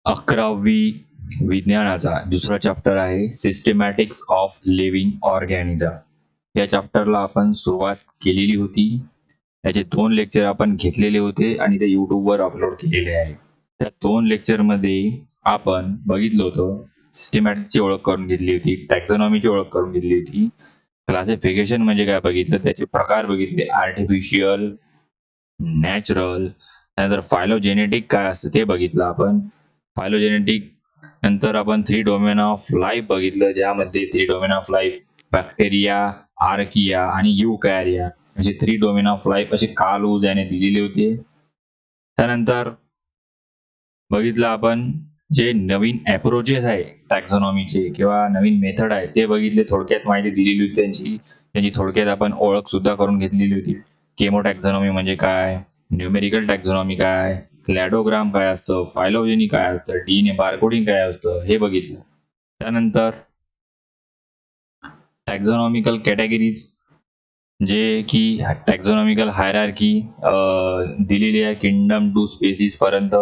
11वी विज्ञानाचा दुसरा चॅप्टर आहे सिस्टमॅटिक्स ऑफ लिव्हिंग ऑर्गॅनिझम. या चॅप्टरला आपण सुरुवात केलेली होती. त्याचे 2 लेक्चर आपण घेतलेले होते आणि ते YouTubeवर अपलोड केलेले आहे. त्या 2 लेक्चरमध्ये आपण बघितलं होतं सिस्टमॅटिकची ओळख करून घेतली होती, टॅक्झॉनॉमीची ओळख करून घेतली होती, क्लासिफिकेशन म्हणजे काय बघितलं, त्याचे प्रकार बघितले, आर्टिफिशियल, नॅचरल, त्यानंतर फायलोजेनेटिक काय असतं ते बघितलं आपण. फायलोजेनेटिक नंतर आपण 3 डोमेन ऑफ लाईफ बघितलं, ज्यामध्ये 3 domain of life bacteria, archaea आणि युकॅरिया असे 3 डोमेन ऑफ लाईफ असे कार्ल वूज याने दिलेले होते. त्यानंतर बघितलं आपण जे नवीन अप्रोचेस आहे टॅक्झॉनॉमीचे किंवा नवीन मेथड आहे ते बघितले, थोडक्यात माहिती दिलेली होती त्यांची थोडक्यात आपण ओळख सुद्धा करून घेतलेली होती. केमो टॅक्झॉनॉमी म्हणजे काय, न्यूमेरिकल टॅक्झॉनॉमी काय, क्लॅडोग्राम काय असतं, फायलोजेनी काय असतं, डीएनए बारकोडिंग काय असतं हे बघितलं. त्यानंतर टॅक्झॉनॉमिकल कॅटेगरीज जे की टॅक्झॉनॉमिकल हायरार्की दिलेली आहे किंगडम टू स्पेसिस पर्यंत.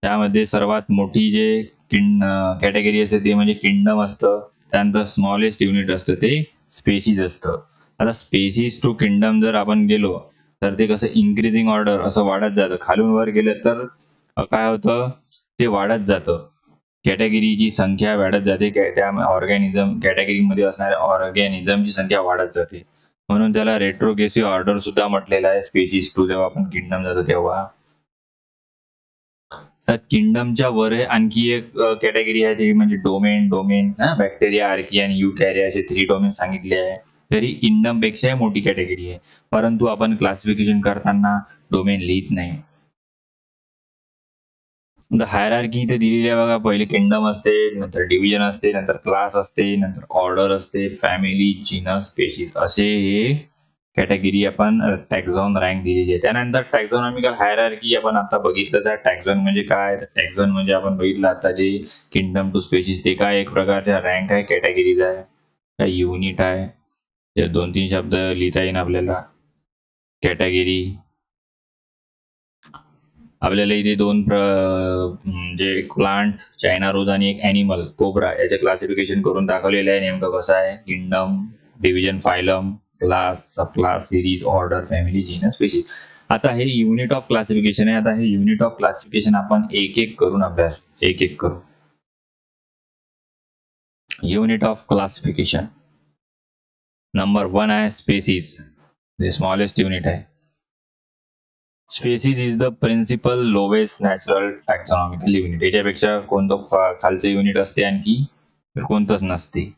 त्यामध्ये सर्वात मोठी जे कॅटेगरी असते ते म्हणजे किंगडम असतं. त्यानंतर स्मॉलेस्ट युनिट असतं ते स्पेसिस असतं. आता स्पेसिस टू किंगडम जर आपण गेलो तर ते कसं इन्क्रीजिंग ऑर्डर असं वाढत जातं. खालून वर गेलं तर काय होतं ते वाढत जातं. कॅटेगरीची संख्या वाढत जाते. त्या ऑर्गॅनिझम कॅटेगरीमध्ये असणाऱ्या ऑर्गॅनिझमची संख्या वाढत जाते. म्हणून त्याला रेट्रोग्रेसिव्ह ऑर्डर सुद्धा म्हटलेलं आहे स्पेसिस टू. जेव्हा आपण किंगडम जातो तेव्हा तर किंगडमच्या वर आणखी एक कॅटेगरी आहे ती म्हणजे डोमेन बॅक्टेरिया, आर्किया आणि युकॅरिया असे 3 डोमेन सांगितले आहे. तरी किंगडम पेक्षा मोठी कॅटेगरी आहे, परंतु आपण क्लासिफिकेशन करताना डोमेन लिहित नाही. हायरार्की इथे दिलेली आहे बघा. पहिले किंगडम असते, नंतर डिव्हिजन असते, नंतर क्लास असते, नंतर ऑर्डर असते, फॅमिली, जीनस, स्पेसिस असे हे कॅटेगरी आपण टॅक्झॉन रँक दिलेली आहे. त्यानंतर टॅक्झॉनॉमिकल हायरार्की आपण आता बघितलं तर टॅक्झॉन म्हणजे काय, टॅक्झॉन म्हणजे आपण बघितलं आता जे किंगडम टू स्पेसिस ते काय एक प्रकारच्या रँक आहे, कॅटेगरीज आहे, काय युनिट आहे. ते 2-3 शब्द लिहिता येईल आपल्याला. कॅटेगरी आपल्याला इथे 2 म्हणजे एक प्लांट चायना रोज आणि एक ॲनिमल कोब्रा याचे क्लासिफिकेशन करून दाखवलेलं आहे. नेमकं कसं आहे kingdom, division, phylum, class, sub class, series, order, family, genus, species. आता हे युनिट ऑफ क्लासिफिकेशन आहे. आता हे युनिट ऑफ क्लासिफिकेशन आपण एक एक करून अभ्यास एक करू. युनिट ऑफ क्लासिफिकेशन नंबर 1 आहे स्पेसिस. जे स्मॉलेस्ट युनिट आहे. Species is the principal lowest natural taxonomical unit. याच्यापेक्षा कोणतं खालचं युनिट असते आणखी कोणतंच नसते.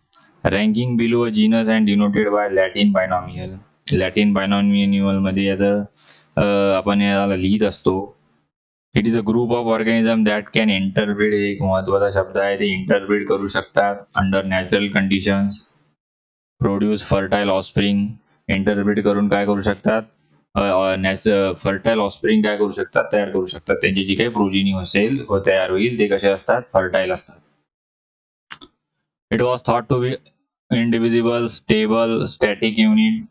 Ranking below a genus and denoted by Latin binomial. Latin binomial मध्ये याचं आपण याला लिहित असतो. It is a group of organism that can interbreed. एक महत्वाचा शब्द आहे, ते इंटरब्रीड करू शकतात under natural conditions, produce fertile offspring. Interbreed करून काय करू शकतात, फर्टाईल ऑफस्प्रिंग काय करू शकतात, तयार करू शकतात. त्यांची जी काही प्रोजिनी असेल व तयार होईल ते कसे असतात, फर्टाईल असतात. It was thought to be indivisible, stable, static unit.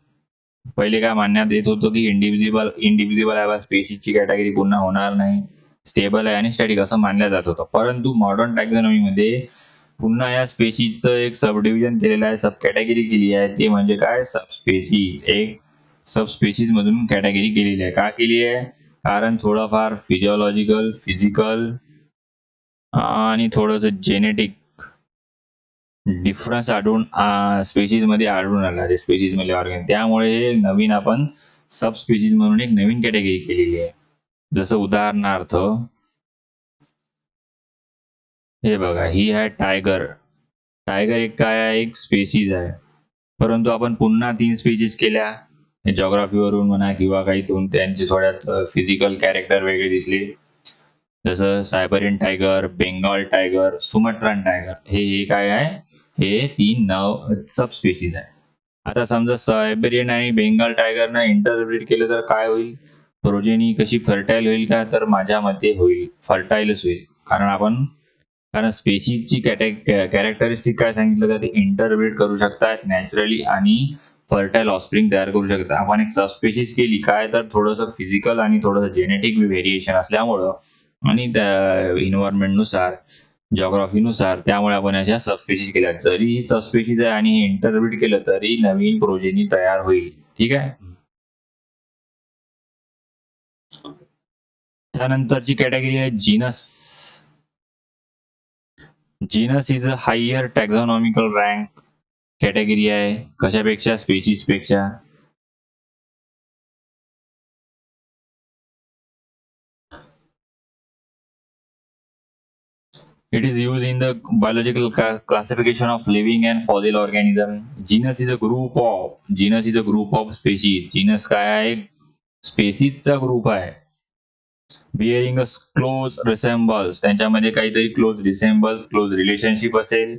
पहिले काय मानण्यात येत होतं की इंडिव्हिजिबल आहे, स्पेसिसची कॅटेगरी पुन्हा होणार नाही, स्टेबल आहे आणि स्टॅटिक असं मानलं जात होतं. परंतु मॉडर्न टॅक्झॉनॉमी मध्ये पुन्हा या स्पेसिसचं एक सब डिव्हिजन केलेलं आहे, सब कॅटेगरी केली आहे. ते म्हणजे काय, सब स्पेसिस. एक सब स्पेसिस मधून कॅटेगरी केलेली आहे. का केली आहे, कारण थोडंफार फिजिओलॉजिकल, फिजिकल आणि थोडस जेनेटिक डिफरन्स आढळून स्पेसिस मध्ये आढळून आला, ते स्पेसिस मध्ये ऑर्गॅन. त्यामुळे नवीन आपण सब स्पेसिस म्हणून एक नवीन कॅटेगरी केलेली आहे. जसं उदाहरणार्थ हे बघा, ही आहे टायगर. टायगर एक काय आहे, एक स्पेसिस आहे. परंतु आपण पुन्हा 3 स्पेसिस केल्या, जॉग्राफीवरून म्हणा किंवा काही त्यांचे थोड्यात फिजिकल कॅरेक्टर वेगळे दिसले. जसं Siberian tiger, Bengal tiger, Sumatran tiger. हे काय आहे, हे 3 सब स्पेसिस आहे. आता समजा सायबेरियन आणि बेंगाल टायगरना इंटरब्रीड केलं तर काय होईल, प्रोजेनी कशी फर्टाईल होईल का, तर माझ्या मते होईल, फर्टाईलच होईल. कारण स्पेसिसची कॅरेक्टरिस्टिक काय सांगितलं का, ते इंटरब्रीड करू शकतात नॅचरली आणि फर्टाईल ऑफस्प्रिंग तयार करू शकतात. आपण एक सबस्पेसिस केली काय, तर थोडंसं फिजिकल आणि थोडंसं जेनेटिक व्हेरिएशन असल्यामुळं आणि त्या इन्व्हायरमेंटनुसार जॉग्राफीनुसार त्यामुळे आपण अशा सबस्पेशीज केल्या. जरी ही सबस्पेशीज आहे आणि इंटरब्रीड केलं तरी नवीन प्रोजेनी तयार होईल. ठीक आहे. त्यानंतरची कॅटेगरी आहे genus. Genus is a higher taxonomical rank category आहे. कशापेक्षा? स्पेशीज पेक्षा. It is used in the biological classification of living and fossil organism. Genus is a group of species. Genus काय आहे? स्पेसीजचा ग्रुप आहे. बिअरिंग अ क्लोज रिसेम्बल्स, त्यांच्यामध्ये काहीतरी close resembles, close relationship असेल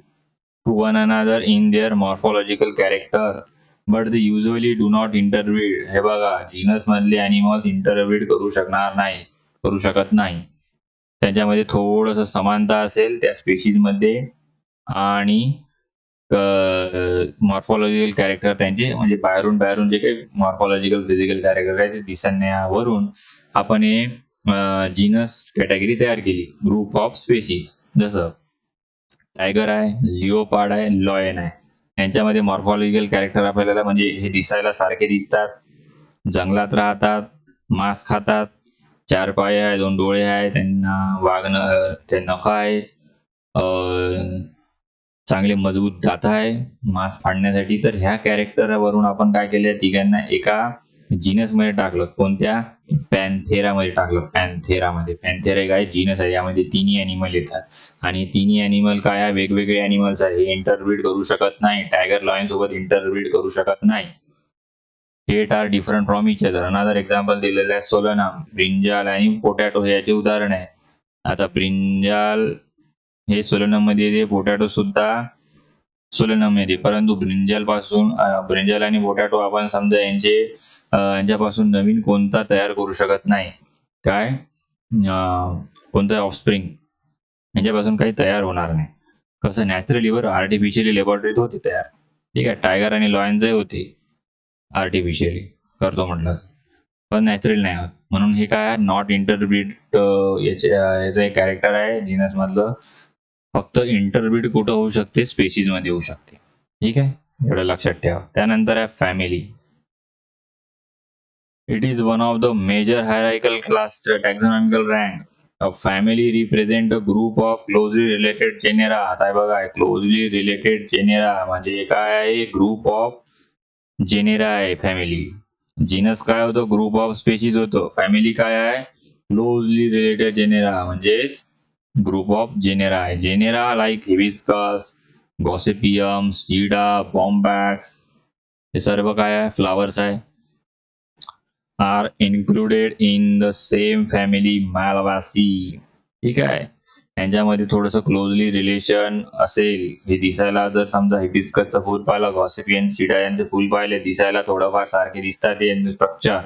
to one another in their morphological character, but they usually do not interbreed. हे बघा, genus मधले अॅनिमल्स इंटरब्रीड करू शकत नाही. त्यांच्यामध्ये थोडस समानता असेल त्या स्पेशीज मध्ये आणि मॉर्फॉलॉजिकल कॅरेक्टर त्यांचे म्हणजे बाहेरून जे काही मॉर्फॉलॉजिकल फिजिकल कॅरेक्टर आहे ते दिसण्यावरून आपण हे जीनस कॅटेगरी तयार केली. ग्रुप ऑफ स्पेशीज, जसं टायगर आहे, लिओपार्ड आहे, लॉयन आहे. यांच्यामध्ये मॉर्फॉलॉजिकल कॅरेक्टर आपल्याला म्हणजे हे दिसायला सारखे दिसतात, जंगलात राहतात, मांस खातात, 4 पाय आहे, 2 डोळे आहेत, त्यांना वागणं ते नख आहेत, चांगले मजबूत दात आहे मांस फाडण्यासाठी. तर ह्या कॅरेक्टरवरून आपण काय केलं, तिघांना एका जीनस मध्ये टाकलं. कोणत्या? पॅन्थेरा मध्ये टाकलं. पॅन्थेरा एक आहे जीनस आहे, यामध्ये तिन्ही अॅनिमल येतात आणि तिन्ही अॅनिमल काय आहे? वेगवेगळे अॅनिमल्स आहे, हे इंटरब्रीड करू शकत नाही. टायगर लॉयन सोबत इंटरब्रीड करू शकत नाही. Eight are different from each other. Another example दिलेलं आहे सोलनम, ब्रिंजाल आणि पोटॅटो हे याचे उदाहरण आहे. आता ब्रिंजाल हे सोलनम मध्ये येते, पोटॅटो सुद्धा सोलनम मध्ये, परंतु ब्रिंजाल आणि पोटॅटो आपण समजा यांच्यापासून नवीन कोणता तयार करू शकत नाही. काय? कोणता ऑफस्प्रिंग यांच्यापासून काही तयार होणार नाही. कसं? नॅचरली वर आर्टिफिशियली लॅबोरेटरीत होते तयार. ठीक आहे. टायगर आणि लॉयन जे होते आर्टिफिशियली करतो म्हटलं, पण नॅचरल नाही होत. म्हणून हे काय? नॉट इंटरब्रीड याचं एक कॅरेक्टर आहे जीनस मधलं. फक्त इंटरब्रीड कुठं होऊ शकते? स्पेशीज मध्ये होऊ शकते. ठीक आहे, एवढं लक्षात ठेवा. त्यानंतर आहे family. It is one of the major hierarchical class taxonomical rank. A family represent a group of closely related genera. आता बघा, क्लोजली रिलेटेड जेनेरा म्हणजे काय आहे? ग्रुप ऑफ जेनेरा आहे फॅमिली. जीनस काय होतो? ग्रुप ऑफ स्पेशीज होतो. Family काय आहे? क्लोजली रिलेटेड जेनेरा म्हणजेच ग्रुप ऑफ जेनेरा आहे. Genera like hibiscus, gossypium, sida, bombax हे सर्व काय आहे? फ्लावर्स आहे. Are included in the same family Malvaceae. ठीक आहे. यांच्यामध्ये थोडस क्लोजली रिलेशन असेल. हे दिसायला जर समजा हिबिस्कसचं फुल पाहिलं, गॉसिपियन, सीडा यांचे फुल पाहिले, दिसायला थोडंफार सारखे दिसतात यांचे स्ट्रक्चर.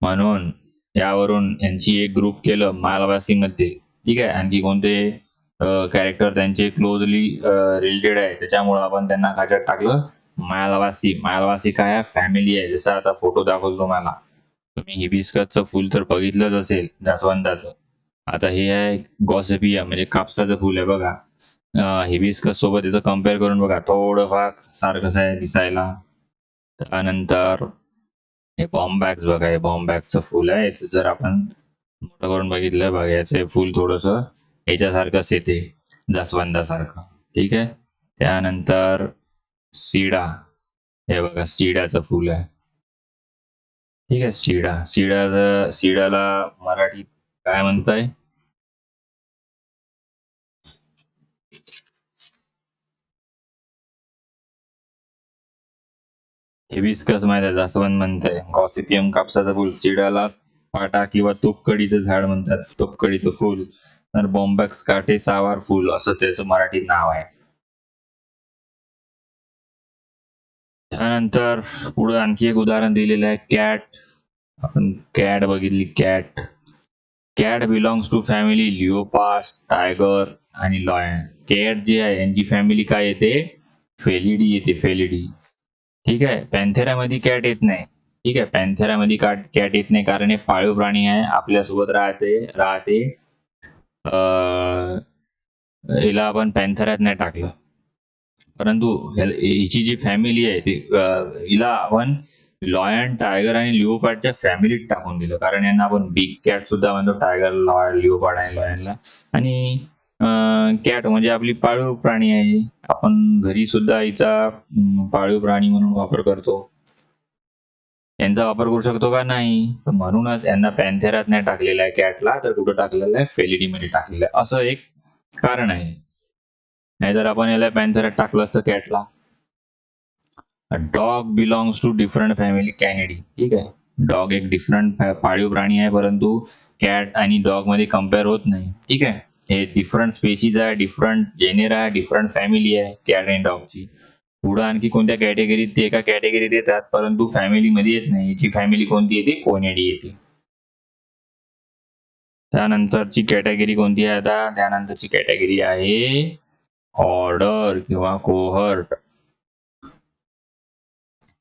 म्हणून यावरून यांची एक ग्रुप केलं मालवासी मध्ये. ठीक आहे. आणखी कोणते कॅरेक्टर त्यांचे क्लोजली रिलेटेड आहे, त्याच्यामुळे आपण त्यांना खात्यात टाकलं मालवासी. मालवासी काय आहे? फॅमिली आहे. जसं आता फोटो दाखवतो तुम्हाला, तुम्ही हिबिस्कसचं फुल तर बघितलंच असेल, जास्वंदाचं. आता हे आहे गॉसिपिया म्हणजे कापसाचं फुल आहे बघा. हिबिस्कस सोबत याचं कम्पेअर करून बघा, थोडंफार सारखंच आहे दिसायला. त्यानंतर हे बॉम्बॅक्स बघा, हे बॉम्बॅक्सचं फुल आहे. याचं जर आपण मोठं करून बघितलं बघा, याचे फुल थोडस याच्यासारखंच येते, जास्वंदासारखं. ठीक आहे. त्यानंतर सीडा, हे बघा सीडाचं फुल आहे. ठीक आहे. सीडाला मराठीत काय म्हणताय? हिबिस्कस माहिती आहे, जास्वंद म्हणताय. गॉसिपियम कापसाचं फुल, सीडाला पाटा किंवा तोपकडीचं झाड म्हणतात, तोपकडीचं फुल. तर बॉम्बॅक्स काटे सावार फुल असं त्याचं मराठीत नाव आहे. त्यानंतर पुढे आणखी एक उदाहरण दिलेलं आहे, कॅट. आपण कॅट बघितली. Cat belongs to family leopard, tiger आणि लॉयन. कॅट जी आहे यांची फॅमिली काय येते? फेलिडी येते, फेलिडी. ठीक आहे. पॅन्थेरा मध्ये कॅट येत नाही. ठीक आहे. पॅन्थेरामध्ये कॅट येत नाही कारण हे पाळीव प्राणी आहे, आपल्यासोबत राहते. हिला आपण पॅन्थेरात नाही टाकलं. परंतु हिची जी फॅमिली आहे ती हिला आपण लॉयन, टायगर आणि लिओपार्डच्या फॅमिलीत टाकून दिलं. कारण यांना आपण बिग कॅट सुद्धा म्हणतो, टायगर, लिओपार्ड आणि लॉयनला. आणि कॅट म्हणजे आपली पाळीव प्राणी आहे. आपण घरी सुद्धा हिचा पाळीव प्राणी म्हणून वापर करतो. यांचा वापर करू शकतो का? नाही. तर म्हणूनच यांना पॅन्थेरात नाही टाकलेला आहे कॅटला, तर कुठं टाकलेलं आहे? फेलिडीमध्ये टाकलेलं आहे. असं एक कारण आहे. नाहीतर आपण याला पॅन्थेरात टाकलं असतं कॅटला. Dog belongs to different family Canidae. ठीक आहे. डॉग एक डिफरंट पाळीव प्राणी आहे, परंतु कॅट आणि डॉग मध्ये कम्पेअर होत नाही. ठीक आहे. हे डिफरंट स्पेशीज आहे, डिफरंट जेनेरा आहे, डिफरंट फॅमिली आहे कॅट आणि डॉगची. पुढं आणखी कोणत्या कॅटेगरीत ते एका कॅटेगरीत येतात, परंतु फॅमिलीमध्ये येत नाही. याची फॅमिली कोणती येते? कोनेडी येते. त्यानंतरची कॅटेगरी कोणती आहे? आता त्यानंतरची कॅटेगरी आहे ऑर्डर किंवा कोहर्ट.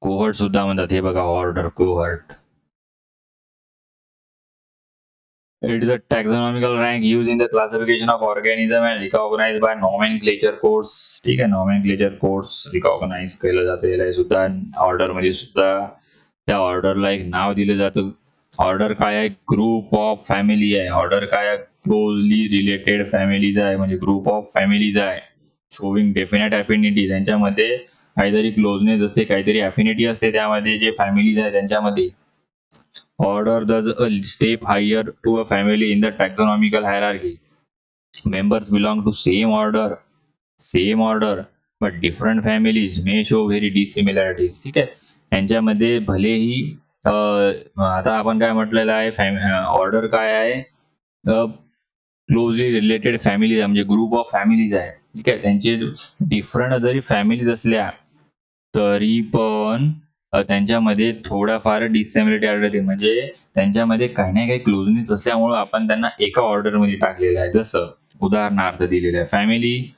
कोहर्ट सुद्धा म्हणतात. हे बघा, order, cohort. It is a taxonomical rank used in the classification of organism and recognized by nomenclature codes. ठीक आहे. nomenclature codes recognize केलं जातं. याला सुद्धा ऑर्डर मध्ये सुद्धा त्या ऑर्डरला एक नाव दिलं जातं. ऑर्डर काय आहे? ग्रुप ऑफ फॅमिली आहे. ऑर्डर काय आहे? क्लोजली रिलेटेड फॅमिलीज आहे, म्हणजे ग्रुप ऑफ फॅमिलीज आहे. Showing definite अफिनिटीज. यांच्यामध्ये काहीतरी क्लोजनेस असते, काहीतरी अफिनिटी असते त्यामध्ये, जे फॅमिलीज आहे त्यांच्यामध्ये. Order thus a step higher to a family in the taxonomical hierarchy. Members belong to same order, but different families may show very dissimilarities. ठीक आहे. यांच्यामध्ये भलेही आता आपण काय म्हटलेलं आहे, ऑर्डर काय आहे? क्लोजली रिलेटेड फॅमिली म्हणजे ग्रुप ऑफ फॅमिलीज आहे. ठीक आहे. त्यांचे डिफरंट जरी फॅमिलीज असल्या तरी पण त्यांच्यामध्ये थोड्याफार डिससिमिलरिटी आढळते. म्हणजे त्यांच्यामध्ये काही ना काही क्लोजनेस असल्यामुळे आपण त्यांना एका ऑर्डर मध्ये टाकलेलं आहे. जसं उदाहरणार्थ दिलेलं आहे, फॅमिली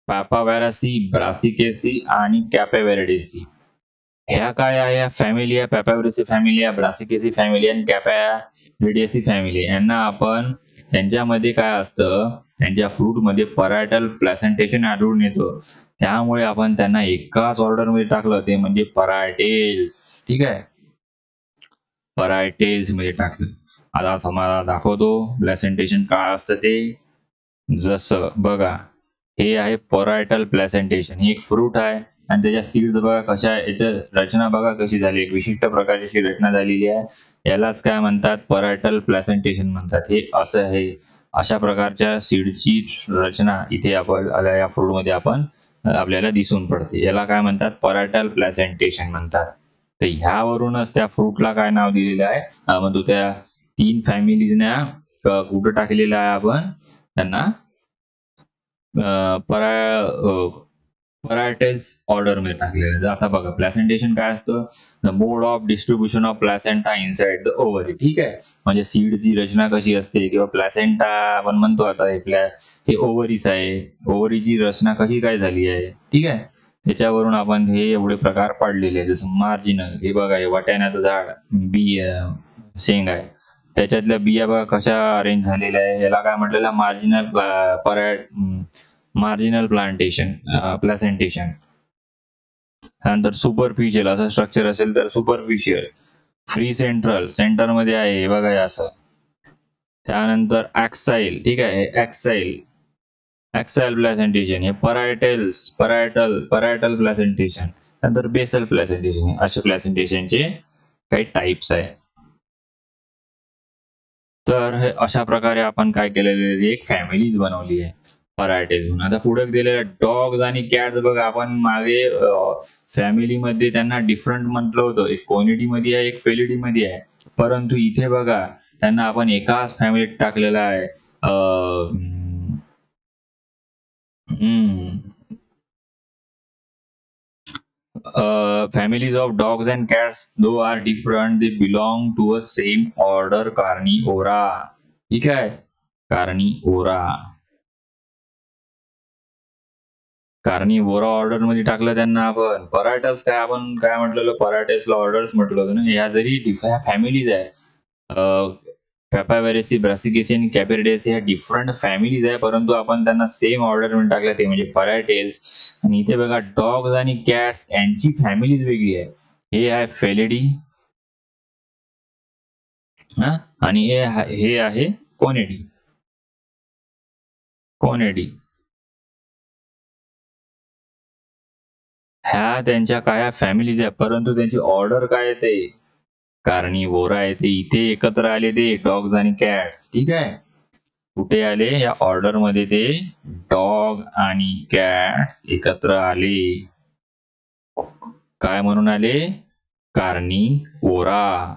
पॅपाव्हॅरासी, ब्रासिकेसी आणि कॅपेव्हेरिडेसी. ह्या काय आहे? या फॅमिली आहे. पॅपाव्हॅरासी फॅमिली आहे, ब्रासिकेसी फॅमिली आणि कॅपेव्हेरिडेसी फॅमिली. यांना आपण त्यांच्यामध्ये काय असतं, त्यांच्या फ्रूट मध्ये परायटल प्लॅसेंटेशन आढळून येतं. त्यामुळे आपण त्यांना एकाच ऑर्डर मध्ये टाकलं, ते म्हणजे परायटेल्स. ठीक आहे. परायटेल्स मध्ये टाकलं. आता तुम्हाला दाखवतो प्लॅसेंटेशन काय असतं ते. जसं बघा, हे आहे परायटल प्लॅसेंटेशन. ही एक फ्रूट आहे आणि त्याच्या सीड्स बघा कशा आहे. याच्या रचना बघा कशी झाली, एक विशिष्ट प्रकारची रचना झालेली आहे. यालाच काय म्हणतात? परायटल प्लॅसेंटेशन म्हणतात. हे असं आहे. अशा प्रकारच्या सीडची रचना इथे आपण या फ्रूट मध्ये आपण आपल्याला दिसून पडते. याला काय म्हणतात? परायटल प्लॅसेंटेशन म्हणतात. तर ह्यावरूनच त्या फ्रूटला काय नाव दिलेलं आहे? म्हणतो त्या 3 फॅमिलीजना कुठं टाकलेलं आहे आपण त्यांना? परायटेल्स ऑर्डर मध्ये टाकलेलं. आता बघा, प्लॅसेंटेशन काय असतं? The mode of distribution of placenta inside the ovary. ठीक आहे. म्हणजे सीडची रचना कशी असते, किंवा प्लॅसेंटा आपण म्हणतो आता हे ओव्हरीच आहे. ओव्हरीची रचना कशी काय झाली आहे. ठीक आहे. त्याच्यावरून आपण हे एवढे प्रकार पाडलेले आहे. जसं मार्जिनल, हे बघा, हे वाटाण्याचं झाड, बी शेंग आहे, त्याच्यातल्या बिया बघा कशा अरेंज झालेल्या आहे. याला काय म्हटलेलं? मार्जिनल प्लॅसेंटेशन. त्यानंतर सुपरफिशियल असं स्ट्रक्चर असेल तर सुपरफिशियल. फ्री सेंट्रल, सेंटर मध्ये आहे हे बघा असं. त्यानंतर ऍक्साइल. ठीक आहे. ऍक्साइल प्लॅसेंटेशन. हे परायटल प्लॅसेंटेशन. नंतर बेसल प्लॅसेंटेशन. अशा प्लॅसेंटेशनचे काही टाइप्स आहे. तर हे अशा प्रकारे आपण काय केलेले आहे, एक फॅमिलीज बनवली आहे परायटेज. आता पुढे दिलेल्या डॉग्स आणि कॅट्स बघा, आपण मागे फॅमिली मध्ये त्यांना डिफरंट म्हटलं होतं. एक कोनिडी मध्ये आहे, एक फेलिडी मध्ये आहे. परंतु इथे बघा, त्यांना आपण एकाच फॅमिलीत टाकलेलं आहे. Families of dogs and cats, though are different, they belong to a same order, Carnivora. ठीक आहे. Carnivora. कार्निवोरा ऑर्डर मध्ये टाकलं त्यांना आपण. पराटस काय आपण काय म्हटलेलं, पराटसला ऑर्डर्स म्हटलं होतं ना. या जरी फॅमिलीज आहे, पॅपाव्हेरेसी, ब्रासिकेसी आणि कॅपेरिडेसी ह्या डिफरंट फॅमिलीज आहे, परंतु आपण त्यांना सेम ऑर्डर मध्ये टाकलं ते म्हणजे पराटेल्स. आणि इथे बघा डॉग्स आणि कॅट्स यांची फॅमिलीज वेगळी आहे. हे आहे फेलिडी हा, आणि हे आहे कोनेडी. कोनेडी ह्या त्यांच्या काय फॅमिलीज आहे, परंतु त्यांची ऑर्डर काय येते, कार्निवोरा आहे. ते इथे एकत्र आले ते डॉग्स आणि कॅट्स. ठीक आहे, कुठे आले या ऑर्डर मध्ये ते डॉग आणि कॅट्स एकत्र आले. काय म्हणून आले, कार्निवोरा.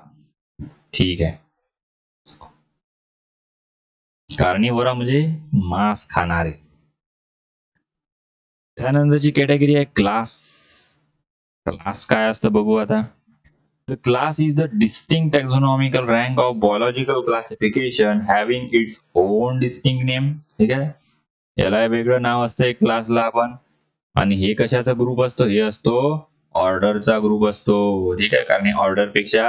ठीक आहे, कार्निवोरा म्हणजे मांस खाणारे. त्यानंतरची कॅटेगरी आहे क्लास. क्लास काय असतं बघू आता. The class is the distinct taxonomical rank of biological classification having its own distinct name. ठीक आहे, याला वेगळं नाव असतं क्लासला आपण. आणि हे कशाचा ग्रुप असतो, हे असतो ऑर्डरचा ग्रुप असतो. ठीक आहे, कारण ऑर्डर पेक्षा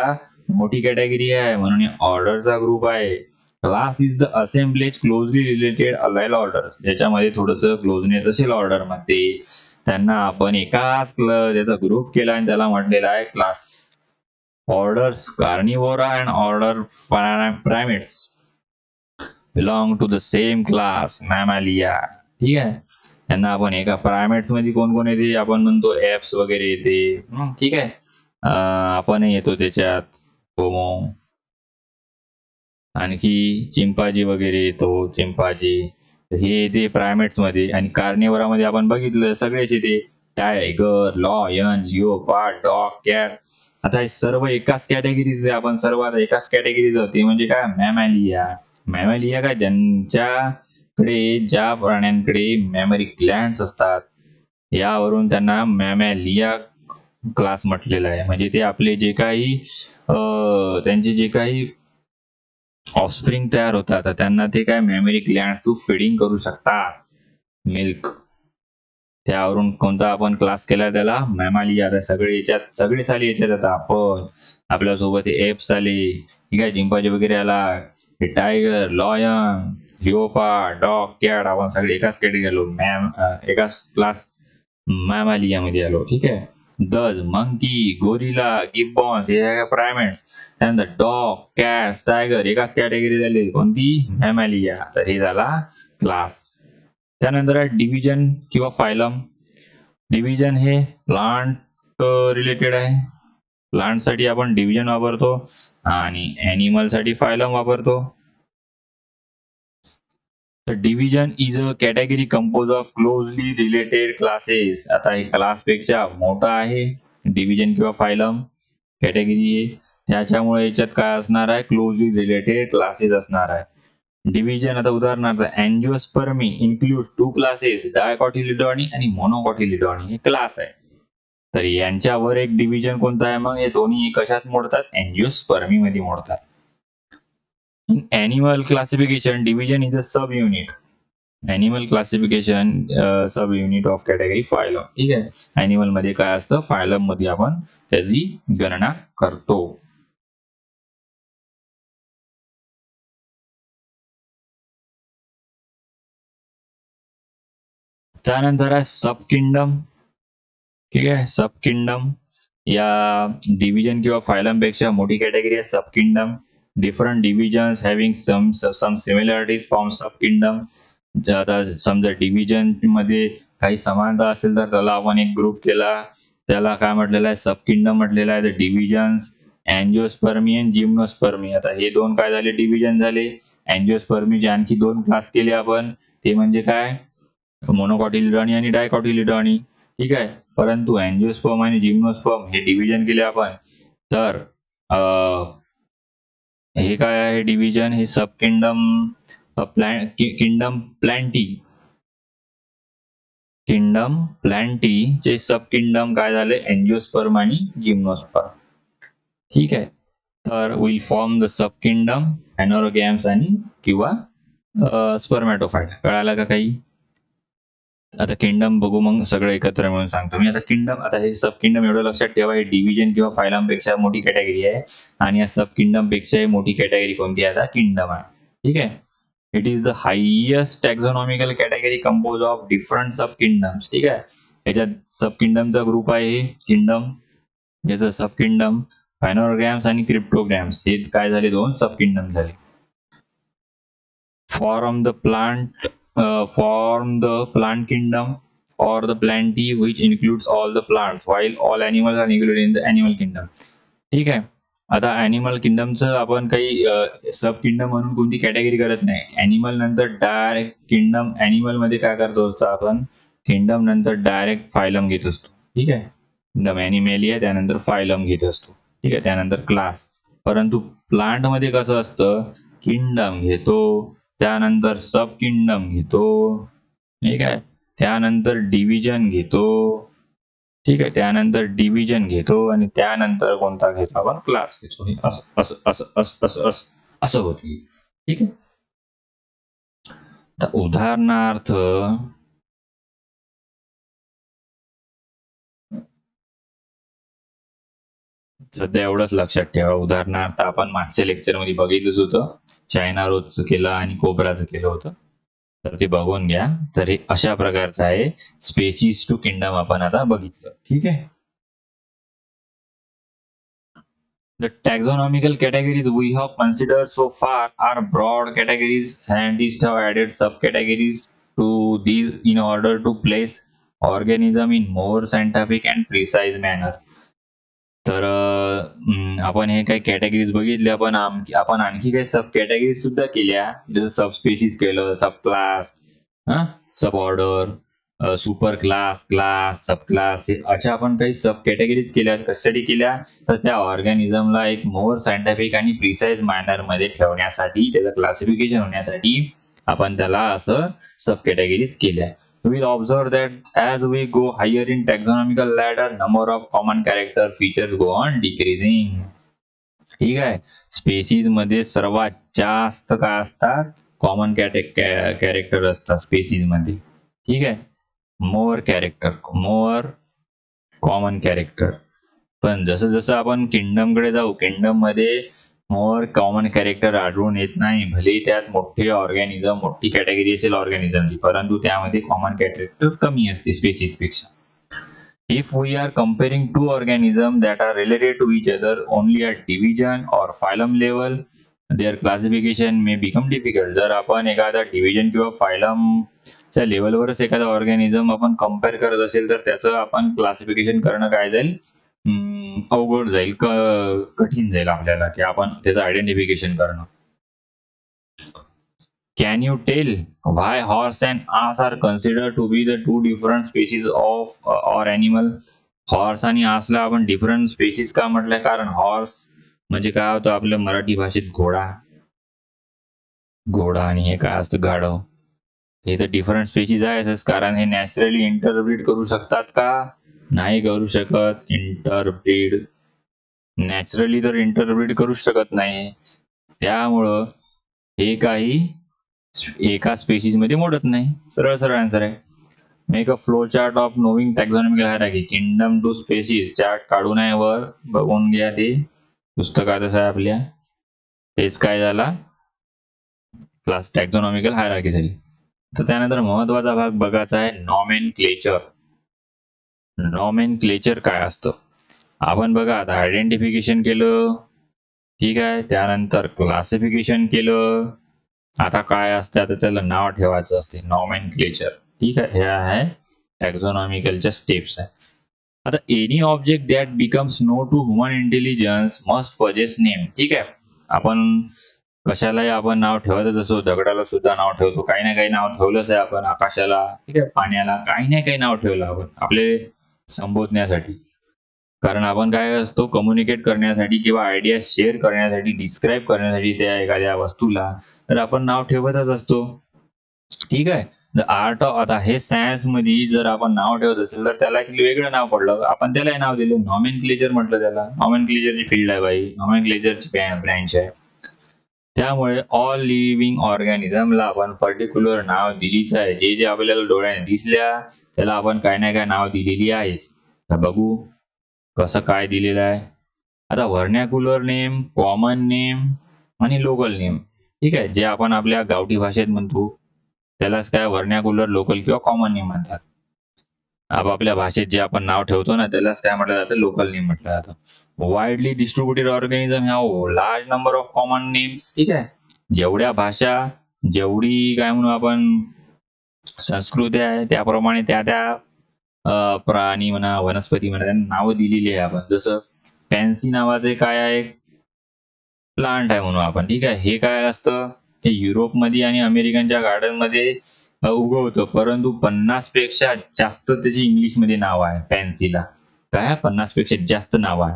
मोठी कॅटेगरी आहे म्हणून ऑर्डरचा ग्रुप आहे. Class is the assemblage closely related allied order, ज्याच्यामध्ये थोडस क्लोजनेस असेल ऑर्डर मध्ये, त्यांना आपण एकाच त्याचा ग्रुप केला आणि त्याला म्हटलेला आहे class. Orders Carnivora and order primates belong to the same class Mammalia. ठीक आहे, यांना आपण एका प्रायमेट्स मध्ये कोण कोण येते, आपण म्हणतो एप्स वगैरे येते. ठीक आहे, आपण येतो त्याच्यात होमो, आणखी चिंपाजी वगैरे येतो, चिंपाजी हे येते प्रायमेट्स मध्ये. आणि कार्निवोरा मध्ये आपण बघितलं सगळेच येते, टायगर, लॉयन, लिओपार्ड, डॉग, कॅट. आता हे सर्व एकाच कॅटेगरीचे, आपण सर्व आता एकाच कॅटेगरीच होती म्हणजे काय, मॅमॅलिया. मॅमॅलिया काय, ज्यांच्याकडे ज्या प्राण्यांकडे मॅमरी ग्लँड्स असतात, यावरून त्यांना मॅमॅलिया क्लास म्हटलेला आहे. म्हणजे ते आपले जे काही त्यांचे जे काही ऑफस्प्रिंग तयार होतात, त्यांना ते काय मॅमरी ग्लँड थ्रू फिडिंग करू शकतात, मिल्क. त्यावरून कोणता आपण क्लास केला त्याला, मॅमालिया. सगळे याच्यात सगळे साली याच्यात आता आपण आपल्यासोबत एप्स आले. ठीक आहे, चिंपाजी वगैरे आला, टायगर, लॉयन, लिओपार्ड, डॉग, कॅट, आपण सगळे एकाच कॅटेगरी आलो, एकाच क्लास मॅमालिया मध्ये आलो. ठीक आहे, दज, मंकी, गोरिला, गिब्बॉन्स हे प्रायमेट्स. त्यानंतर डॉग, कॅट्स, टायगर एकाच कॅटेगरी झाली, कोणती, मॅमॅलिया. तर हे झाला क्लास. त्यानंतर आहे डिव्हिजन किंवा फायलम. डिव्हिजन हे प्लांट रिलेटेड आहे. प्लांट साठी आपण डिव्हिजन वापरतो आणि एनिमल साठी फायलम वापरतो. Division is a category compose of closely related classes. आता हे क्लास पेक्षा मोठा आहे डिव्हिजन किंवा फायलम कॅटेगरी आहे, त्याच्यामुळे याच्यात काय असणार आहे, क्लोजली रिलेटेड क्लासेस असणार आहे. डिव्हिजन आता उदाहरणार्थ अँजिओस्पर्मी इन्क्लूड टू क्लासेस, डायकॉटिलिडॉनी आणि मोनोकॉटिलिडॉनी हे क्लास आहे. तर यांच्यावर एक डिव्हिजन कोणता आहे, मग हे दोन्ही कशात मोडतात, अँजिओस्पर्मी मध्ये मोडतात. In animal classification, division is a subunit. Animal classification subunit of category phylum. ठीक आहे, अॅनिमल मध्ये काय असतं, फायलम मध्ये आपण त्याची गणना करतो. त्यानंतर आहे सब किंगडम. ठीक आहे, सब किंगडम या डिव्हिजन किंवा फायलम पेक्षा मोठी कॅटेगरी आहे sub kingdom. Different divisions having some similarities form sub kingdom. आता समजा डिव्हिजन मध्ये काही समानता असेल तर त्याला आपण एक ग्रुप केला, त्याला काय म्हटलेलं आहे, सब किंगडम म्हटलेलं आहे. डिव्हिजन्स अँजिओस्पर्मी आणि जिम्नोस्पर्मी. आता हे दोन काय झाले, डिव्हिजन झाले. अँजिओस्पर्मीचे आणखी दोन क्लास केले आपण, ते म्हणजे काय, मोनोकॉटिलिडॉनी आणि डायकॉटिलिडॉनी. ठीक आहे, परंतु अँजिओस्पर्म आणि जिम्नोस्पर्म हे डिव्हिजन केले आपण. तर हे काय आहे डिव्हिजन, हे सब kingdom kingdom plenty. Kingdom plenty चे सब किंगडम काय झाले, अँजिओस्पर्म आणि जिम्नोस्पर्म. ठीक आहे, तर will form the sub kingdom phanerogams आणि किंवा स्पर्मॅटोफाइट. कळालं का काही. आता किंगडम बघू मग सगळं एकत्र मिळून सांगतो मी. आता किंगडम, आता हे सब किंगडम एवढं लक्षात ठेवा, हे डिव्हिजन किंवा फायलम पेक्षा मोठी कॅटेगरी आहे आणि या सब किंगडम पेक्षा मोठी कॅटेगरी कोणती आहे? आता किंगडम आहे. ठीक आहे. It is the highest taxonomical category compose of different sub kingdoms. ठीक आहे. याच्यात सब किंगडमचा ग्रुप आहे किंगडम, ज्याचं सब किंगडम फायनोग्राम्स आणि क्रिप्टोग्राम्स हे काय झाले? दोन सब किंगडम झाले. Form the plant kingdom or the plantae, which includes all the plants, while all animals are included in the animal kingdom. ठीक आहे. आता अॅनिमल किंगडमचं आपण काही सब किंगडम म्हणून कोणती कॅटेगरी करत नाही. अॅनिमल नंतर डायरेक्ट किंगडम, अॅनिमल मध्ये काय करतो असतो आपण? किंगडम नंतर डायरेक्ट फायलम घेत असतो. ठीक आहे. किंगडम ॲनिमॅलिया, त्यानंतर फायलम घेत असतो. ठीक आहे. त्यानंतर क्लास. परंतु प्लांट मध्ये कसं असतं? किंगडम घेतो, त्यानंतर सब किंगडम घेतो. ठीक आहे. त्यानंतर डिव्हिजन घेतो. ठीक आहे. त्यानंतर डिव्हिजन घेतो आणि त्यानंतर कोणता घेतो? आपण क्लास घेतो. असं असं असं असं असं असं असं होते. ठीक आहे. तर उदाहरणार्थ सध्या एवढंच लक्षात ठेवा. उदाहरणार्थ आपण मागच्या लेक्चरमध्ये बघितलंच होतं, चायना रोजचं केलं आणि कोब्राचं केलं होतं. तर ते बघून घ्या. तर हे अशा प्रकारचं आहे. स्पेसिस टू किंगडम आपण आता बघितलं. ठीक आहे. The taxonomical categories we have considered so far are broad categories. Scientists have added subcategories to these in order to place organism in more scientific and precise manner. तर आपण हे काही categories बघितल्या, पण आपण आणखी काही सब कॅटेगरीज सुद्धा केल्या, जसं सब स्पेसिस केलं, सब क्लास, सब order, super class, class, sub class, अशा आपण काही सब कॅटेगरीज केल्या. कशासाठी केल्या? तर त्या ऑर्गॅनिझमला एक मोर सायंटिफिक आणि प्रिसाइज मॅनर मध्ये ठेवण्यासाठी, त्याचं क्लासिफिकेशन होण्यासाठी आपण त्याला असं सब कॅटेगरीज केल्या. We will observe that as we go higher in taxonomical ladder, number of common character features go on decreasing. ठीक आहे. स्पेसिस मध्ये सर्वात जास्त काय असतात? कॉमन कॅरेक्टर असतात स्पेसिस मध्ये. ठीक आहे. मोर कॅरेक्टर, मोर कॉमन कॅरेक्टर. पण जसं जसं आपण किंगडम कडे जाऊ, किंगडम मध्ये मोर कॉमन कॅरेक्टर आढळून येत नाही. भले त्यात मोठे ऑर्गॅनिझम, मोठी कॅटेगरी असेल ऑर्गॅनिझमची, परंतु त्यामध्ये कॉमन कॅरेक्टर कमी असते स्पेसिस पेक्षा. If we are comparing two organisms that are related to each other only at division or phylum level, their classification may become difficult. जर आपण एखादा डिव्हिजन किंवा फायलम च्या लेवलवरच एखादा ऑर्गॅनिझम आपण कम्पेअर करत असेल, तर त्याचं आपण क्लासिफिकेशन करणं काय जाईल? अवघड जाईल, कठीण जाईल आपल्याला ते आपण त्याचं आयडेंटिफिकेशन करणं. Can you tell why horse and ass are considered to be the two different species of or animal? Horse आणि आसला आपण डिफरंट स्पेसिस का म्हटलंय? कारण हॉर्स म्हणजे काय होतं आपल्या मराठी भाषेत? घोडा. घोडा आणि हे काय असतं? गाढव. हे तर डिफरंट स्पेसिस आहेच, कारण हे नॅचरली इंटरब्रीड करू शकतात का? नाही करू शकत. इंटरब्रीड नॅचरली तर इंटरब्रीड करू शकत नाही. त्यामुळं हे काही एका स्पेसिस मध्ये मोडत नाही. सरळ सरळ आन्सर आहे. Make a flow chart of knowing taxonomical hierarchy. Kingdom to species chart काढून आहे वर, बघून घ्या. ते पुस्तकातच आहे आपल्या. तेच काय झाला? क्लास टॅक्झॉनॉमिकल हायरार्की झाली. तर त्यानंतर महत्वाचा भाग बघायचा आहे, नॉमेनक्लेचर. नॉमेनक्लेचर काय असतं? आपण बघा, आता आयडेंटिफिकेशन केलं. ठीक आहे. त्यानंतर क्लासिफिकेशन केलं. आता काय असते? आता त्याला नाव ठेवायचं असते, नॉमेनक्लेचर. ठीक आहे. ह्या आहे टॅक्झॉनॉमिकलच्या स्टेप्स आहे. आता any object that becomes know to human intelligence must possess name. ठीक आहे. आपण कशालाही आपण नाव ठेवतच असो, दगडाला सुद्धा नाव ठेवतो, काही ना काही नाव ठेवलंच आहे आपण. आकाशाला, ठीक आहे, पाण्याला काही ना काही नाव ठेवलं आपण आपले संबोधण्यासाठी. कारण आपण काय असतो, कम्युनिकेट करण्यासाठी किंवा आयडिया शेअर करण्यासाठी, डिस्क्राईब करण्यासाठी त्या एखाद्या वस्तूला तर आपण नाव ठेवतच असतो. ठीक आहे. द आर्ट ऑफ, आता हे सायन्स मध्ये जर आपण नाव ठेवत असेल तर त्याला एक वेगळं नाव पडलं, आपण त्याला नाव दिलं नॉमेनक्लेचर म्हटलं त्याला. नॉमेनक्लेचरची फील्ड आहे बाई, नॉमेनक्लेचरची ब्रँच आहे. त्यामुळे ऑल लिव्हिंग ऑर्गॅनिझमला आपण पर्टिक्युलर नाव दिलीच आहे. जे जे आपल्याला डोळ्याने दिसल्या त्याला आपण काय ना काय नाव दिलेली आहेच. तर बघू कसं काय दिलेलं आहे. आता व्हर्नॅक्युलर नेम, कॉमन नेम आणि लोकल नेम. ठीक आहे. जे आपण आपल्या गावठी भाषेत म्हणतो त्यालाच काय व्हर्नॅक्युलर, लोकल किंवा कॉमन नेम म्हणतात. आपापल्या भाषेत जे आपण नाव ठेवतो ना त्यालाच काय म्हटलं जातं, लोकल नेम म्हटलं जातं. Widely distributed organism have large number of common names. ठीक आहे. जेवढ्या भाषा, जेवढी काय म्हणू आपण संस्कृती आहे त्याप्रमाणे त्या त्या प्राणी म्हणा, वनस्पती म्हणा त्यांना नावं दिलेली आहे आपण. जसं फॅन्सी नावाचे काय आहे, प्लांट आहे म्हणू आपण. ठीक आहे. हे काय असतं, हे युरोपमध्ये आणि अमेरिकनच्या गार्डन मध्ये उगवतं, परंतु 50 पेक्षा जास्त त्याची इंग्लिशमध्ये नाव आहे फॅन्सीला. काय 50 पेक्षा जास्त नाव आहे.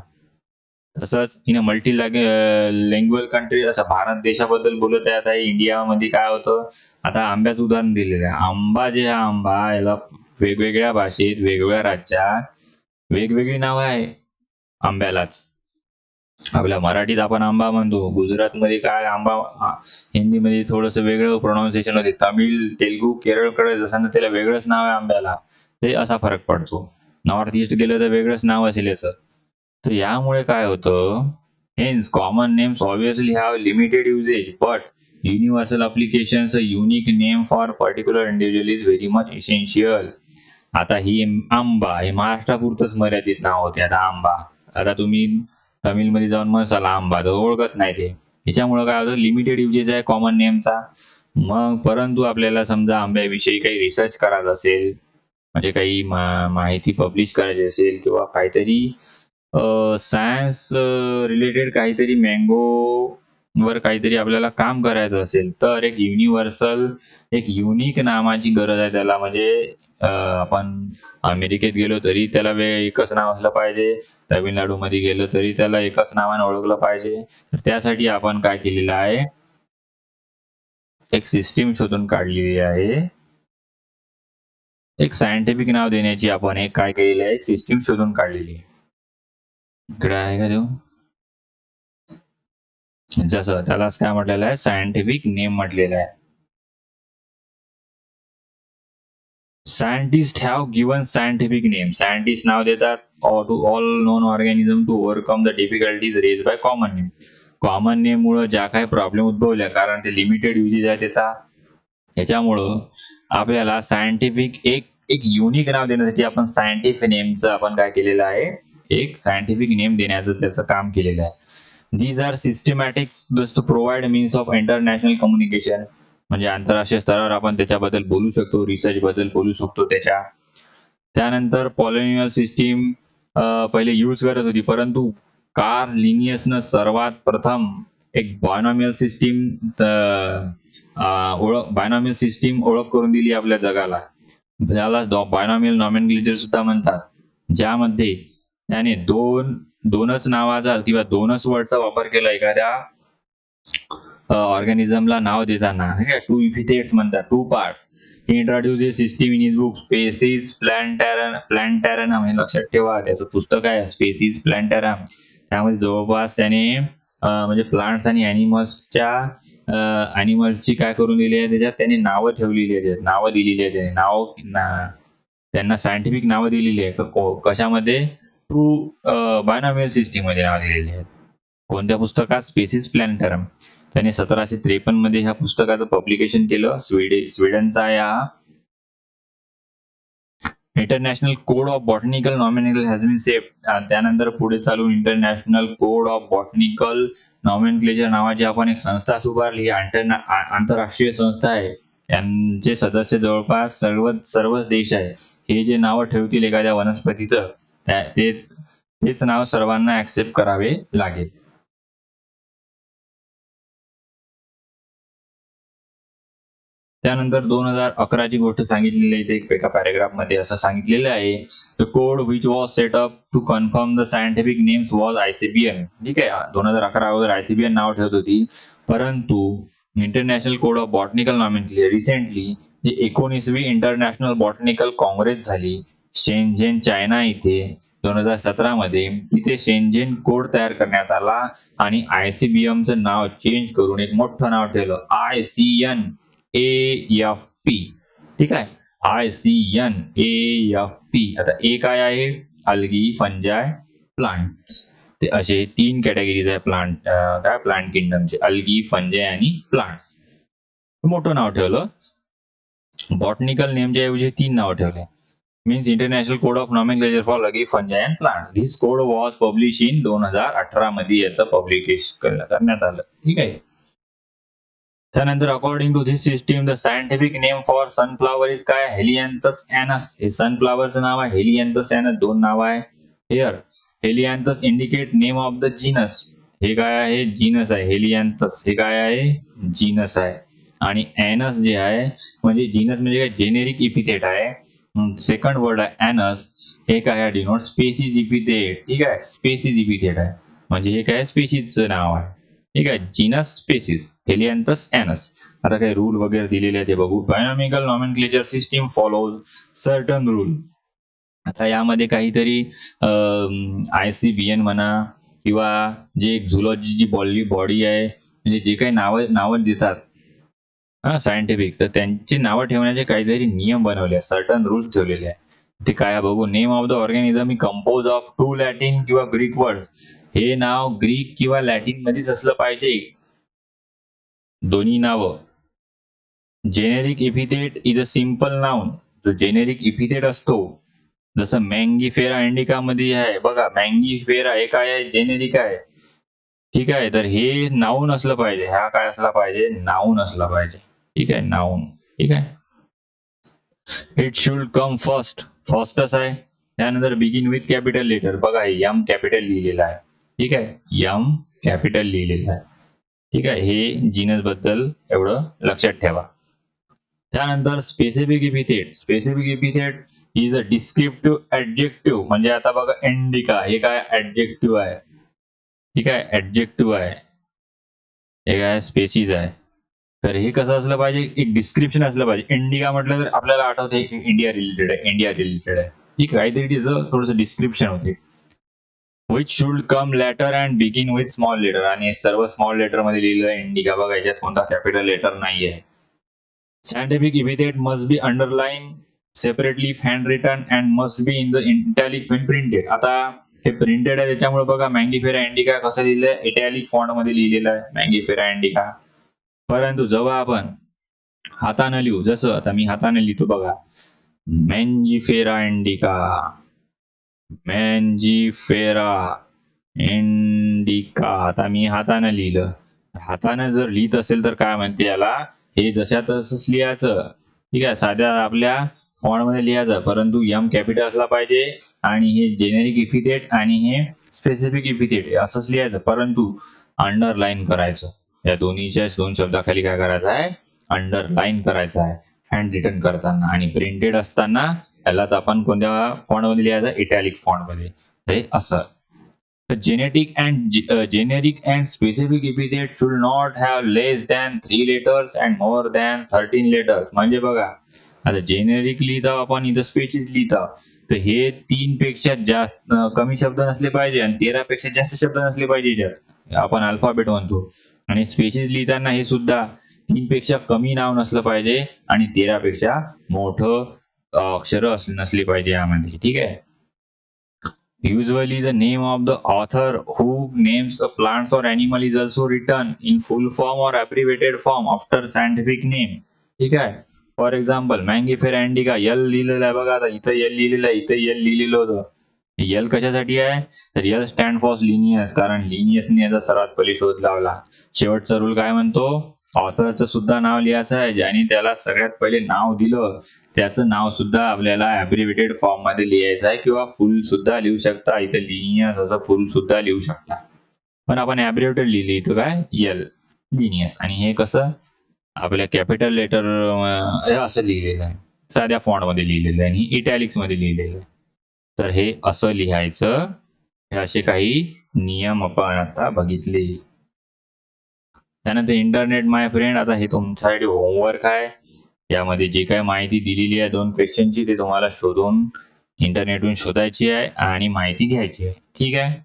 तसंच इन मल्टी लँग्वेज कंट्री, असं भारत देशाबद्दल बोलत आहे. आता इंडियामध्ये काय होतं, आता आंब्याचं उदाहरण दिलेलं आहे. आंबा जे हा आंबा याला वेगवेगळ्या भाषेत, वेगवेगळ्या राज्यात वेगवेगळी नाव आहे आंब्यालाच. आपल्या मराठीत आपण आंबा म्हणतो, गुजरातमध्ये काय आंबा, हिंदीमध्ये थोडंसं वेगळं प्रोनाउन्सिएशन होते, तमिळ, तेलुगू, केरळकडे जसं ना त्याला वेगळंच नाव आहे आंब्याला. ते असा फरक पडतो. नॉर्थ ईस्ट गेलं तर वेगळंच नाव असेल याचं. तर यामुळे काय होतं, hence common names obviously have limited usages, but universal applications, a unique name for particular individual is very much essential. आता ही आंबा हे महाराष्ट्रापुरतंच मर्यादित नाव होते. आता आंबा, आता तुम्ही तमिळमध्ये जाऊन मसाला आंबा तर ओळखत नाही ते. त्याच्यामुळे काय होतं, लिमिटेड युजेस आहे कॉमन नेमचा. मग परंतु आपल्याला समजा आंब्याविषयी काही रिसर्च करायचा असेल, म्हणजे काही माहिती पब्लिश करायची असेल किंवा काहीतरी सायन्स रिलेटेड काहीतरी मँगो वर काहीतरी आपल्याला काम करायचं असेल तर एक युनिव्हर्सल, एक युनिक नामाची गरज आहे त्याला. म्हणजे आपण अमेरिकेत गेलो तरी त्याला एकच नाव असलं पाहिजे, तामिळनाडूमध्ये गेलो तरी त्याला एकच नावाने ओळखलं पाहिजे. तर त्यासाठी आपण काय केलेलं आहे, एक सिस्टीम शोधून काढलेली आहे. एक सायंटिफिक नाव देण्याची आपण एक काय केलेलं आहे, एक सिस्टीम शोधून काढलेली आहे. इकडे आहे का देऊ, जसं त्यालाच काय म्हटलेलं आहे, सायंटिफिक नेम म्हटलेलं आहे. Scientist have given scientific name. Scientist नाव देतात to all known organism to overcome the difficulties raise by common name. Common name मुळे ज्या काही प्रॉब्लेम उद्भवल्या, कारण ते लिमिटेड युजेस आहे त्याचा, याच्यामुळं आपल्याला सायंटिफिक एक एक युनिक नाव देण्यासाठी आपण सायंटिफिक नेमचं आपण काय केलेलं आहे, एक सायंटिफिक नेम देण्याचं त्याचं काम केलेलं आहे. These are systematics just to provide means of international communication. म्हणजे आंतरराष्ट्रीय स्तरावर आपण त्याच्याबद्दल बोलू शकतो, रिसर्च बद्दल बोलू शकतो त्याच्या. त्यानंतर पॉलिनॉमियल सिस्टीम पहिले यूज करत होती, परंतु कार्ल लिनियसनं सर्वात प्रथम एक बायनॉमियल सिस्टीम बायनॉमियल सिस्टीम ओळख करून दिली आपल्या जगाला. त्याला बायनॉमियल नॉमेनक्लेचर सुद्धा म्हणतात, ज्यामध्ये त्याने दोनच नावाचा किंवा दोनच वर्डचा वापर केला एखाद्या ऑर्गॅनिझमला नाव देताना. टू इपिथेट्स म्हणतात, two parts. He introduce a system in his book species plantarum. हे लक्षात ठेवा, त्याचं पुस्तक आहे स्पेसिस प्लॅन्टॅरम. त्यामध्ये जवळपास त्याने म्हणजे प्लांट्स आणि अॅनिमल्सची काय करून दिली आहे, त्याच्यात त्यांनी नावं ठेवलेली आहेत, नावं दिलेली आहेत, त्याने त्यांना सायंटिफिक नावं दिलेली आहे. कशामध्ये, टू बायनॉमियल सिस्टीम मध्ये नाव दिलेली आहेत. कोणत्या पुस्तकात, स्पेसिस प्लॅनेटरम. त्याने 1753 मध्ये ह्या पुस्तकाचं पब्लिकेशन केलं. स्वीडनचा आहे हा. International code of Botanical Nomenclature has been saved. त्यानंतर पुढे चालून International code of Botanical Nomenclature नावाची आपण एक संस्था उभारली. आंतरराष्ट्रीय संस्था आहे. यांचे सदस्य जवळपास सर्वच देश आहे. हे जे नाव ठेवतील एखाद्या वनस्पतीचं, तेच नाव सर्वांना ऍक्सेप्ट करावे लागेल. त्यानंतर 2011 ची गोष्ट सांगितलेली आहे इथे एका पॅराग्राफ मध्ये असं सांगितलेलं आहे, the code which was set up to confirm the scientific names was ICBN. ठीक आहे. 2011 अगोदर ICBN नाव ठेवत होती, परंतु international code of botanical nomenclature recently जी 19वी इंटरनॅशनल बॉटनिकल काँग्रेस झाली शेंझेन चायना इथे 2017 मध्ये तिथे शेंझेन कोड तयार करण्यात आला आणि ICBMचं नाव चेंज करून एक मोठं नाव ठेवलं ICNAFP. ठीक आहे, ICNAFP. आता ए काय आहे? Algae, फंजाय, plants. ते असे 3 कॅटेगरीज आहे प्लांट किंगडमचे, अल्गी, फंजाय आणि प्लांट्स. मोठं नाव ठेवलं. बॉटनिकल नेमच्या ऐवजी 3 नाव ठेवले. Means International code of Nomenclature for algae, fungi and plant. This code was publish in 2018 मध्ये याचं पब्लिकेशन करण्यात आलं. ठीक आहे. त्यानंतर according to this system the scientific name for sunflower is काय? हेलियांथस एनस. हे सनफ्लॉवरचं नाव आहे, हेलियांथस एनस. 2 नाव आहे. Here Helianthus indicate name of the genus. हे काय आहे? जीनस आहे. हेलियांथस हे काय आहे? जीनस आहे. आणि एनस जे आहे म्हणजे जीनस म्हणजे काय? जेनेरिक इपिथेट आहे. सेकंड वर्ड आहे एनस, हे काय आहे? Denote species epithet. ठीक आहे, स्पेसिस इपिथेट आहे म्हणजे हे काय? स्पेसिसचं नाव आहे. ठीक आहे, जीनस, स्पेसिस, हेलियांथस, एनस. आता काही रूल वगैरे दिलेले आहे ते बघू. Bionomical nomenclature system follows certain rule. आता यामध्ये काहीतरी ICBN म्हणा किंवा जे झुलॉजीची बॉडी आहे म्हणजे जे काही नावं देतात सायंटिफिक, तर त्यांची नावं ठेवण्याचे काहीतरी नियम बनवले, सर्टन रूल्स ठेवलेले आहे. ते काय बघू. Name of the organism he compose of 2 Latin किंवा ग्रीक वर्ड. हे नाव ग्रीक किंवा लॅटिन मध्येच असलं पाहिजे, दोन्ही नावं. Generic epithet is a simple noun. जो जेनेरिक इपिथेट असतो जसं मँगीफेरा इंडिका मध्ये आहे बघा, मँगीफेरा हे काय आहे? जेनेरिक आहे. ठीक आहे, तर हे नाऊन असलं पाहिजे. हा काय असला पाहिजे? नाऊन असला पाहिजे. ठीक आहे, नाऊन. ठीक आहे. इट शुड कम फर्स्ट, फर्स्टच आहे. त्यानंतर बिगिन विथ कॅपिटल लेटर. बघा एम कॅपिटल लिहिलेला आहे. ठीक आहे, एम कॅपिटल लिहिलेला आहे. ठीक आहे, हे जीनस बद्दल एवढं लक्षात ठेवा. त्यानंतर specific epithet. Specific epithet is a descriptive adjective. म्हणजे आता बघा इंडिका हे काय? ऍडजेक्टिव्ह आहे. ठीक आहे, ऍडजेक्टिव्ह आहे. हे काय? स्पेसिस आहे. तर हे कसं असलं पाहिजे? एक डिस्क्रिप्शन असलं पाहिजे. इंडिका म्हटलं तर आपल्याला आठवते इंडिया रिलेटेड आहे, इंडिया रिलेटेड आहे. ठीक आहे, काहीतरी तिचं थोडंसं डिस्क्रिप्शन होते. Which should come later and begin with small letter. आणि सर्व स्मॉल लेटर मध्ये लिहिलं आहे इंडिका. बघा याच्यात कोणता कॅपिटल लेटर नाहीये. Scientific epithet must be underlined separately if handwritten and must be in the italics when printed. आता हे प्रिंटेड आहे त्याच्यामुळे बघा मँगीफेरा इंडिका कसं लिहिलंय? इटॅलिक फॉन्ट मध्ये लिहिलेलं आहे मँगीफेरा इंडिका. परंतु जेव्हा आपण हाताने लिहू, जसं आता मी हाताने लिहितो बघा, मँजीफेरा इंडिका, मँजीफेरा इंडिका. आता मी हाताने लिहिलं. हाताने जर लिहित असेल तर काय म्हणते याला? हे जशा तसंच लिहायचं. ठीक आहे, साध्या आपल्या फॉन्ट मध्ये लिहायचं, परंतु एम कॅपिटल असला पाहिजे आणि हे जेनेरिक इपिथेट आणि हे स्पेसिफिक इपिथेट असंच लिहायचं, परंतु अंडरलाईन करायचं. या दोन्हीच्या 2 शब्दाखाली काय करायचं आहे? अंडरलाईन करायचं आहे हँड रिटन करताना. आणि प्रिंटेड असताना यालाच आपण कोणत्या फॉन्ट मध्ये लिहायचं? इटॅलिक फॉन्ट मध्ये. हे असं. Genetic and generic and specific epithet should not have less than 3 letters and more than 13 letters. म्हणजे बघा आता जेनेरिक लिहिता आपण, इथं स्पेसिस लिहिता, तर हे 3 पेक्षा जास्त कमी शब्द नसले पाहिजे आणि 13 पेक्षा जास्त शब्द नसले पाहिजे याच्यात. आपण अल्फाबेट म्हणतो. आणि स्पेसिस लिहिताना हे सुद्धा 3 पेक्षा कमी नाव नसलं पाहिजे आणि 13 पेक्षा मोठं अक्षर नसली पाहिजे यामध्ये. ठीक आहे. Usually the name of the author who names a plant or animal is also written in full form or abbreviated form after scientific name. ठीक आहे. फॉर एक्झाम्पल मँगीफेरा इंडिका, यल लिहिलेलं आहे बघा. आता इथं यल लिहिलेलं आहे, इथं यल लिहिलेलं होतं. यल कशासाठी आहे? तर यल स्टँड फॉर लिनियस, कारण लिनियसने याचा सर्वात पहिले शोध लावला. शेवटचा रूल काय म्हणतो? ऑथरचं सुद्धा नाव लिहायचं आहे. ज्याने त्याला सगळ्यात पहिले नाव दिलं त्याचं नाव सुद्धा आपल्याला ऍब्रिव्हिएटेड फॉर्म मध्ये लिहायचं आहे किंवा फुल सुद्धा लिहू शकता. इथं लिनियस असं फुल सुद्धा लिहू शकता, पण आपण ऍब्रिव्हिएटेड लिहिली इथं काय? L, Linnaeus. आणि हे कसं आपल्या कॅपिटल लेटर असं लिहिलेलं आहे, साध्या फॉन्ट मध्ये लिहिलेलं आहे आणि इटॅलिक्स मध्ये लिहिलेलं आहे. तर हे असं लिहायचं. हे असे काही नियम आपण आता बघितले. त्यानंतर इंटरनेट माय फ्रेंड. आता हे तुमच्यासाठी होमवर्क आहे. यामध्ये जी काही माहिती दिलेली आहे 2 क्वेश्चनची, ते तुम्हाला शोधून इंटरनेटवरून शोधायची आहे आणि माहिती घ्यायची आहे. ठीक आहे.